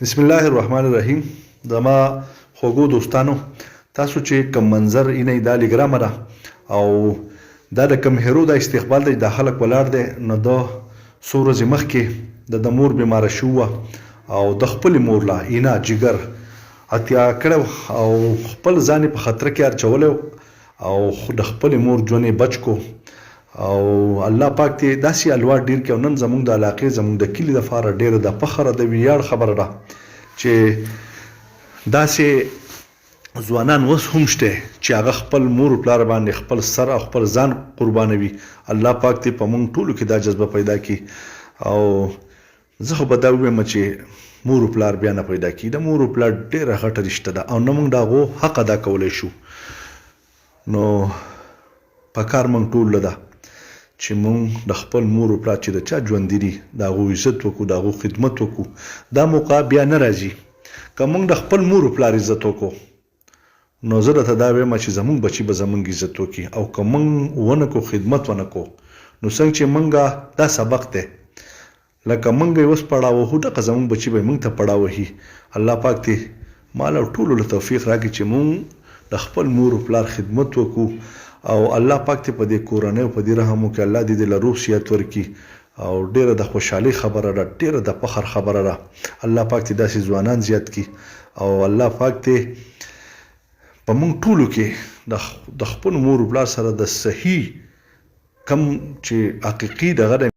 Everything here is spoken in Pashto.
بسم الله الرحمن الرحیم. زما خوږو دوستانو، تاسو چې کوم منظر اینې دا لیګرامه ده او دا د کوم هیرو د استقبال دی، دا خلک ولاړ دی. نو د څو ورځې مخکې د مور بیماره شو او د خپلې مور لا اینا جګر اتیا کړی او خپل ځان په خطر کې اچولی او د خپلې مور ژوند یې بچ کو او الله پاک دې داسې الوار ډیر کړي. نن زموږ د علاقې زموږ د کلي دپاره ډېره د فخر د ویاړ خبره ده چې داسې ځوانان اوس هم شته چې هغه خپل مور و پلار باندې خپل سر او خپل ځان قربانوي. الله پاک دې په موږ ټولو کې دا جذبه پیدا کړي او زه خو به دا ووایم چې مور و پلار بیا نه پیدا کړي. د مور و پلار ډېره غټه رشته ده او نه موږ د هغو حق ادا کولی شو. نو په کار موږ ټول ده چې موږ د خپل مور و پلار چې د چا ژوندي دي د هغو عزت وکړو، د هغو خدمت وکړو. دا موقع بیا نه راځي که موږ د خپل مور و پلار عزت وکړو نو زه درته دا وایم چې زموږ بچي به زموږ عزت وکړي. او که موږ ونه کړو خدمت ونه کړو نو څنګه چې موږ دا سبق دی لکه موږ یې اوس پړاوهو دغه زموږ بچي به موږ ته پړاوهي. الله پاک دې مال او ټولو له توفیق راکړي چې موږ د خپل مور و پلار خدمت وکړو او الله پاک ته په دې کورنۍ او په دې رحم وکړي. الله دې له روغ صحت ورکړي او ډېره د خوشحالۍ خبره ده، ډېره د فخر خبره ده. الله پاک دې داسې ځوانان زیات کړي او الله پاک دې په موږ ټولو کې د خپل مور و پلار سره د صحیح کم چې حقیقي دغه